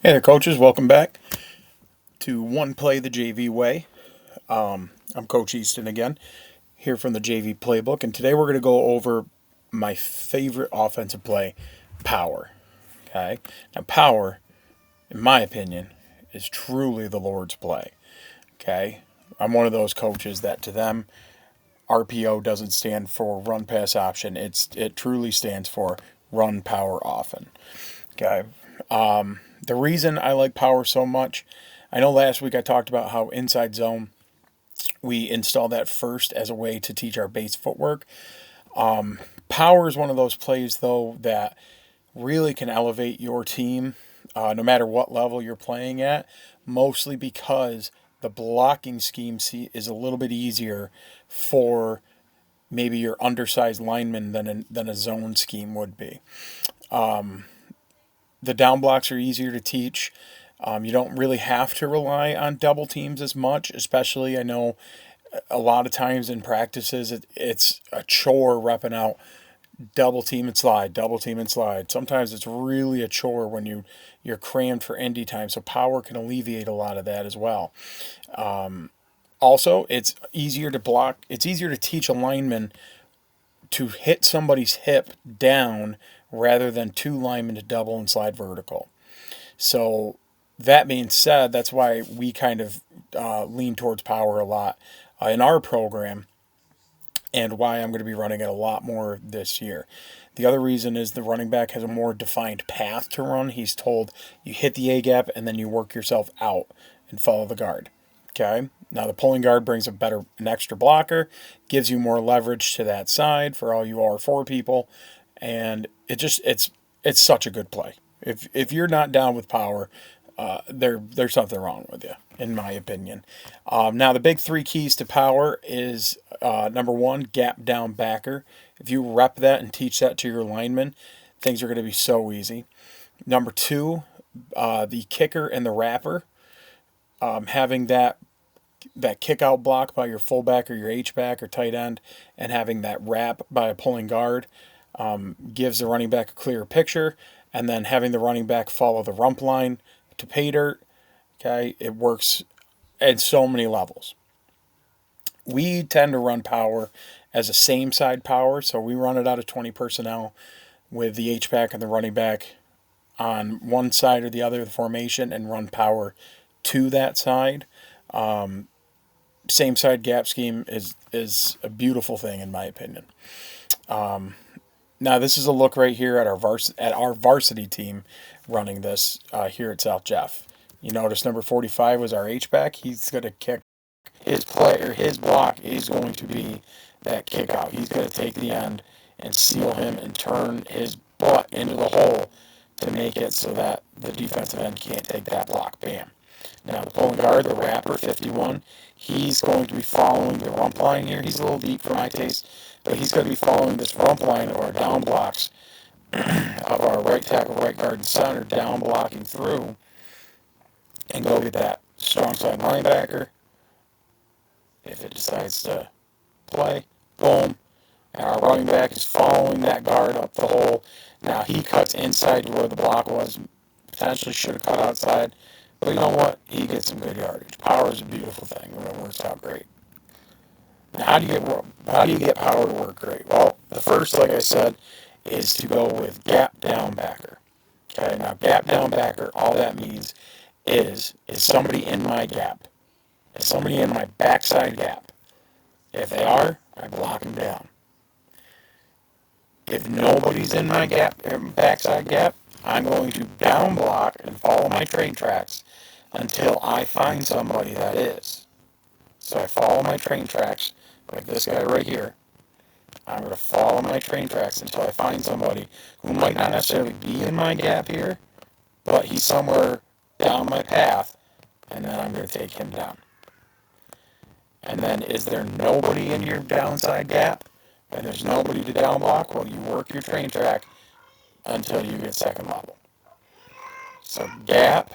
Hey there, coaches. Welcome back to One Play the JV Way. I'm Coach Easton again, here from the JV Playbook, and today we're going to go over my favorite offensive play, power. Okay? Now, power, in my opinion, is truly the Lord's play. Okay? I'm one of those coaches that to them, RPO doesn't stand for run pass option. It truly stands for run power often. Okay? The reason I like power so much, I know last week I talked about how inside zone we install that first as a way to teach our base footwork. Power is one of those plays though that really can elevate your team, no matter what level you're playing at. Mostly because the blocking scheme is a little bit easier for maybe your undersized lineman than a zone scheme would be. The down blocks are easier to teach. You don't really have to rely on double teams as much, especially I know a lot of times in practices it's a chore repping out double team and slide, double team and slide. Sometimes it's really a chore when you're crammed for indie time, so power can alleviate a lot of that as well. Also, it's easier to block. It's easier to teach a lineman to hit somebody's hip down rather than two linemen to double and slide vertical. So that being said, that's why we kind of lean towards power a lot in our program, and why I'm going to be running it a lot more this year. The other reason is the running back has a more defined path to run. He's told you hit the A gap and then you work yourself out and follow the guard. Okay. Now the pulling guard brings an extra blocker, gives you more leverage to that side for all you R4 people, and it's such a good play. If you're not down with power, there's something wrong with you, in my opinion. Now the big three keys to power is number one, gap down backer. If you rep that and teach that to your linemen, things are going to be so easy. Number two, the kicker and the wrapper. Having that kick out block by your fullback or your H back or tight end, and having that wrap by a pulling guard gives the running back a clearer picture. And then having the running back follow the rump line to pay dirt. Okay, it works at so many levels. We tend to run power as a same side power, so we run it out of 20 personnel with the H back and the running back on one side or the other of the formation and run power to that side. Same side gap scheme is a beautiful thing in my opinion. Now this is a look right here at our varsity team running this here at South Jeff. You notice number 45 was our H back. He's going to kick his play or his block is going to be that kick out. He's going to take the end and seal him and turn his butt into the hole to make it so that the defensive end can't take that block. Bam. Now the pulling guard, the wrapper, 51, he's going to be following the rump line here. He's a little deep for my taste, but he's going to be following this rump line of our down blocks of our right tackle, right guard, and center down blocking through and go get that strong side linebacker. If it decides to play, boom. And our running back is following that guard up the hole. Now he cuts inside to where the block was. Potentially should have cut outside. But you know what? He gets some good yardage. Power is a beautiful thing when it works out great. Now, how do you get power to work great? Well, the first, like I said, is to go with gap down backer. Okay, now gap down backer, all that means is somebody in my gap. Is somebody in my backside gap? If they are, I block them down. If nobody's in my backside gap, I'm going to down block and follow my train tracks until I find somebody that is. So I follow my train tracks, like this guy right here. I'm going to follow my train tracks until I find somebody who might not necessarily be in my gap here, but he's somewhere down my path, and then I'm going to take him down. And then is there nobody in your downside gap? And there's nobody to down block? Well, you work your train track until you get second level. So gap,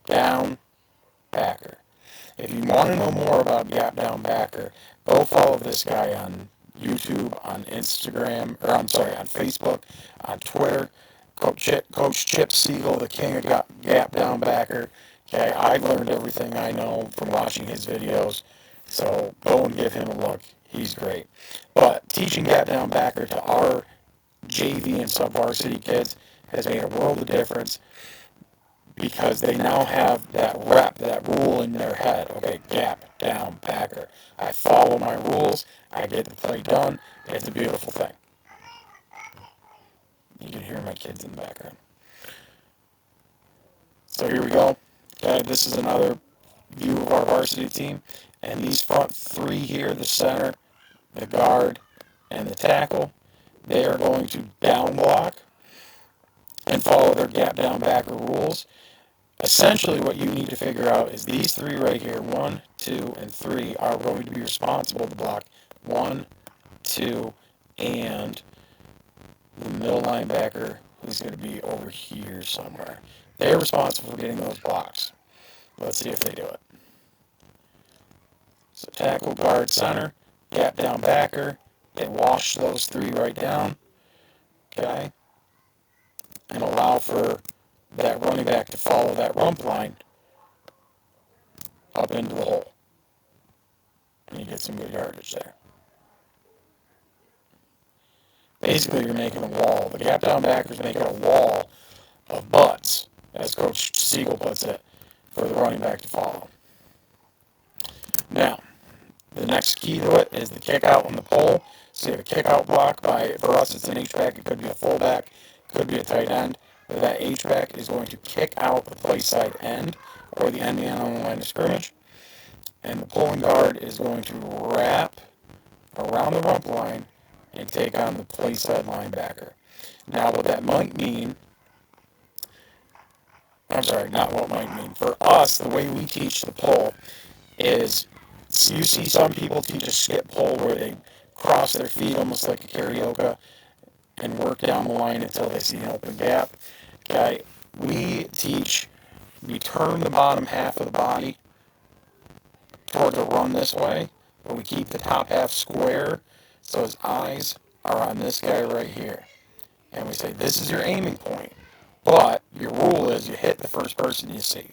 down, backer. If you want to know more about gap down backer, go follow this guy on YouTube, on Instagram, or I'm sorry, on Facebook, on Twitter. Coach Chip Siegel, the king of gap down backer. Okay, I've learned everything I know from watching his videos, so go and give him a look. He's great. But teaching gap down backer to our JV and sub-varsity kids has made a world of difference because they now have that rep, that rule in their head. Okay, gap down backer. I follow my rules. I get the play done. It's a beautiful thing. You can hear my kids in the background. So here we go. Okay, this is another view of our varsity team. And these front three here, the center, the guard, and the tackle, they are going to down block and follow their gap down backer rules. Essentially, what you need to figure out is these three right here, 1, 2, and 3, are going to be responsible to block 1, 2, and the middle linebacker, who's going to be over here somewhere. They're responsible for getting those blocks. Let's see if they do it. So tackle, guard, center, gap down backer. They wash those three right down. Okay. And allow for that running back to follow that rump line up into the hole. And you get some good yardage there. Basically, you're making a wall. The gap down backer is making a wall of butts, as Coach Siegel puts it, for the running back to follow. Now, the next key to it is the kick out on the pole. So you have a kick out block for us, it's an H-back. It could be a fullback, could be a tight end. But that H-back is going to kick out the play side end or the end man on the line of scrimmage. And the pulling guard is going to wrap around the rump line and take on the play side linebacker. Now, what that might mean, I'm sorry, not what might mean. For us, the way we teach the pull is, you see some people teach a skip pull where they cross their feet almost like a karaoke and work down the line until they see an open gap. Okay, we turn the bottom half of the body toward the run this way, but we keep the top half square so his eyes are on this guy right here. And we say, this is your aiming point. But your rule is you hit the first person you see.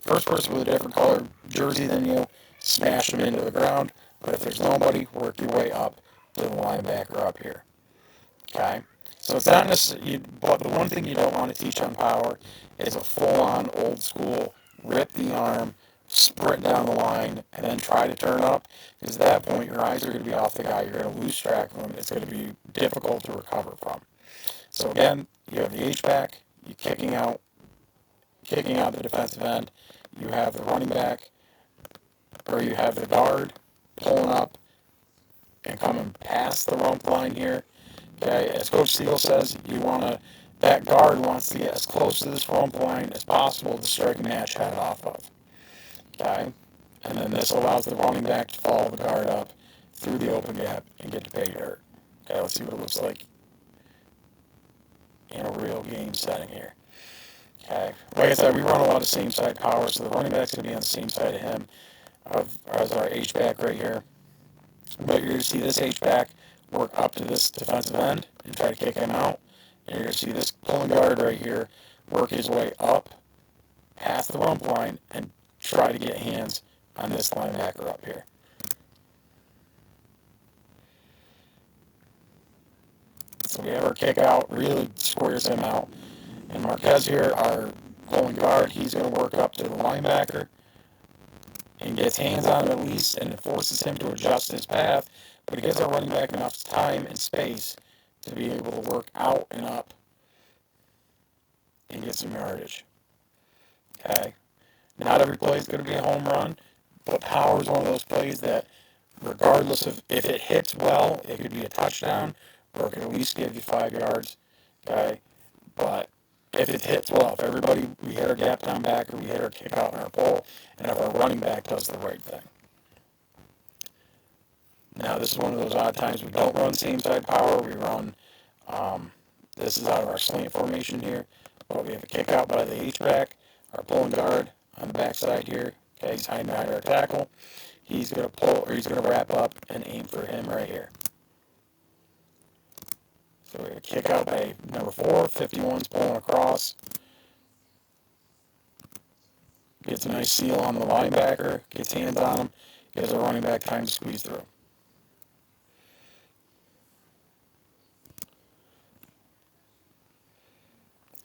First person with a different color jersey than you, smash them into the ground. But if there's nobody, work your way up to the linebacker up here. Okay? So it's not necessarily, but the one thing you don't want to teach on power is a full-on old school rip the arm, sprint down the line, and then try to turn up. Because at that point, your eyes are going to be off the guy. You're going to lose track of him. It's going to be difficult to recover from. So again, you have the H-back, you kicking out the defensive end. You have the running back, or you have the guard pulling up and coming past the rump line here. Okay, as Coach Siegel says, that guard wants to get as close to this rump line as possible to strike a match head off of. Okay, and then this allows the running back to follow the guard up through the open gap and get to pay dirt. Okay, let's see what it looks like in a real game setting here. Okay, like I said, we run a lot of same side power, so the running back's going to be on the same side of him as our H-back right here. But you're going to see this H-back work up to this defensive end and try to kick him out. And you're going to see this pulling guard right here work his way up past the rump line and try to get hands on this linebacker up here. So we have our kick out, really squares him out. And Marquez here, our pulling guard, he's going to work up to the linebacker and gets hands on him at least, and it forces him to adjust his path, but it gives our running back enough time and space to be able to work out and up and get some yardage. Okay? Not every play is going to be a home run, but power is one of those plays that, regardless of if it hits well, it could be a touchdown, or it could at least give you 5 yards. Okay? But if it hits well, we hit our gap down back, or we hit our kick out and our pull, and if our running back does the right thing. Now, this is one of those odd times we don't run same side power. We run, this is out of our slant formation here, but we have a kick out by the H-back, our pulling guard on the backside here. Okay, he's hiding behind our tackle. He's going to wrap up and aim for him right here. So we kick out by number 4, 51's pulling across. Gets a nice seal on the linebacker, gets hands on him, gives the running back time to squeeze through.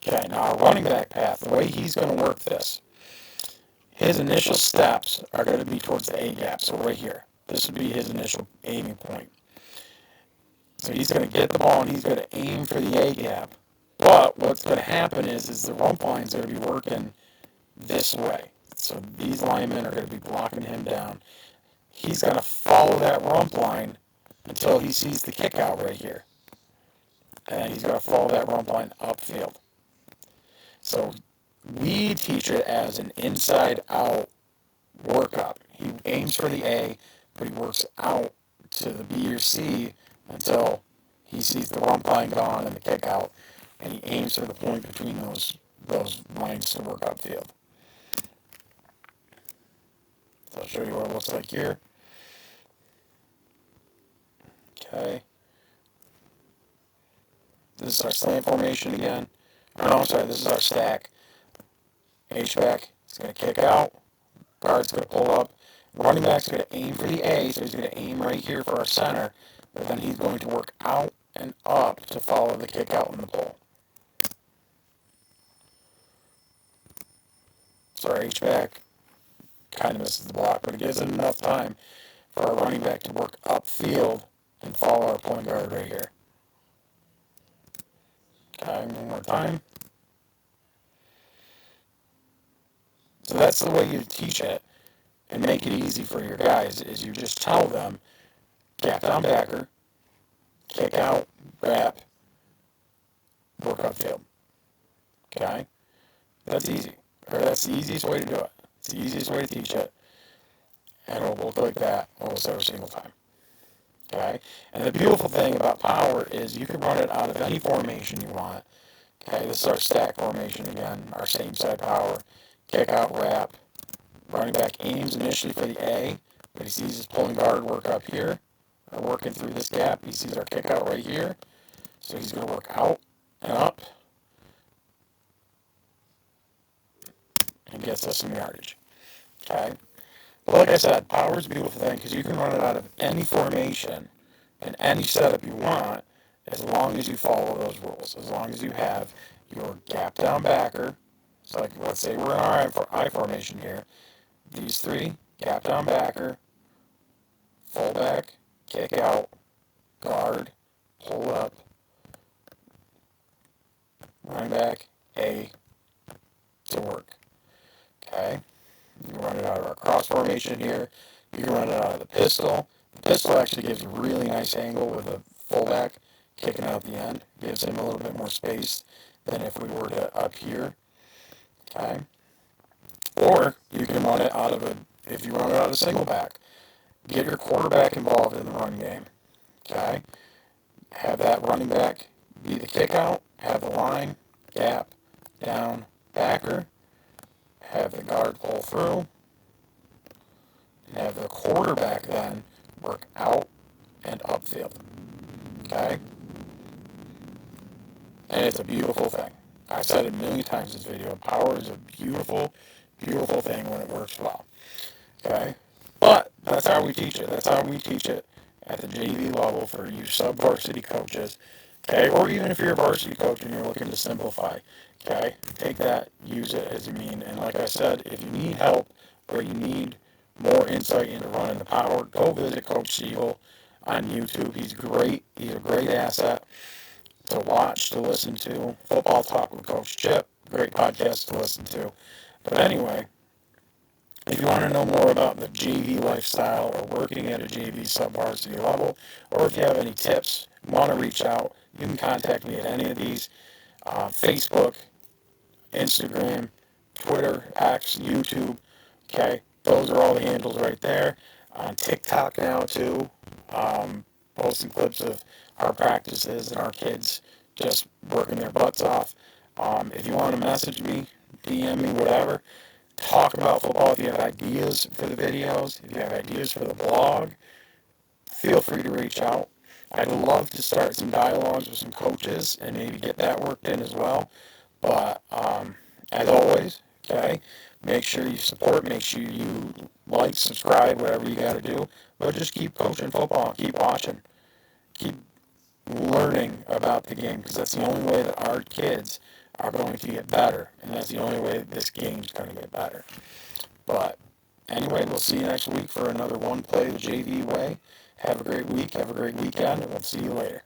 Okay, now our running back path, the way he's going to work this, his initial steps are going to be towards the A gap, so right here. This would be his initial aiming point. So he's going to get the ball and he's going to aim for the A gap. But what's going to happen is the rump line's going to be working this way. So these linemen are going to be blocking him down. He's going to follow that rump line until he sees the kick out right here. And he's going to follow that rump line upfield. So we teach it as an inside-out workup. He aims for the A, but he works out to the B or C until he sees the rump line gone and the kick out, and he aims for the point between those lines to work upfield. So I'll show you what it looks like here. Okay. This is our slant formation again. Oh, no, I'm sorry, this is our stack. H-back is going to kick out. Guard's going to pull up. Running back's going to aim for the A, so he's going to aim right here for our center. But then he's going to work out and up to follow the kick out and the pull. So our H-back kind of misses the block, but it gives it enough time for our running back to work upfield and follow our point guard right here. Okay, one more time. So that's the way you teach it and make it easy for your guys, is you just tell them, gap down backer, kick out, wrap, work upfield. Okay? That's easy. Or that's the easiest way to do it. It's the easiest way to teach it. And it'll look like that almost every single time. Okay? And the beautiful thing about power is you can run it out of any formation you want. Okay, this is our stack formation again, our same side power. Kick out, wrap. Running back aims initially for the A, but he sees his pulling guard work up here. We're working through this gap. He sees our kick out right here. So he's going to work out and up and gets us some yardage. Okay? But like I said, power is a beautiful thing because you can run it out of any formation and any setup you want as long as you follow those rules. As long as you have your gap down backer. So like, let's say we're in our I formation here. These three, gap down backer, fullback, kick out, guard, pull up, running back, A to work. Okay? You can run it out of our cross formation here. You can run it out of the pistol. The pistol actually gives a really nice angle with a fullback kicking out the end. Gives him a little bit more space than if we were to up here. Okay? Or you can run it out of if you run it out of single back, get your quarterback involved in the run game. Okay? Have that running back be the kick out, have the line, gap, down, backer, have the guard pull through, and have the quarterback then work out and upfield. Okay? And it's a beautiful thing. I've said it a million times in this video. Power is a beautiful, beautiful thing when it works well. Okay? But that's how we teach it. That's how we teach it at the JV level for you sub-varsity coaches. Okay? Or even if you're a varsity coach and you're looking to simplify. Okay? Take that, use it as you mean. And like I said, if you need help or you need more insight into running the power, go visit Coach Siegel on YouTube. He's great. He's a great asset to watch, to listen to. Football Talk with Coach Chip, great podcast to listen to. But anyway, if you want to know more about the JV lifestyle or working at a JV sub-varsity level, or if you have any tips, want to reach out, you can contact me at any of these. Facebook, Instagram, Twitter, X, YouTube. Okay, those are all the handles right there. On TikTok now too, posting clips of our practices and our kids just working their butts off. If you want to message me, DM me, whatever, talk about football. If you have ideas for the videos, if you have ideas for the blog, feel free to reach out. I'd love to start some dialogues with some coaches and maybe get that worked in as well. But as always, okay, make sure you support, make sure you like, subscribe, whatever you got to do. But just keep coaching football, keep watching, keep learning about the game, because that's the only way that our kids are going to get better, and that's the only way that this game's going to get better. But anyway, we'll see you next week for another One Play the JV Way. Have a great week, have a great weekend, and we'll see you later.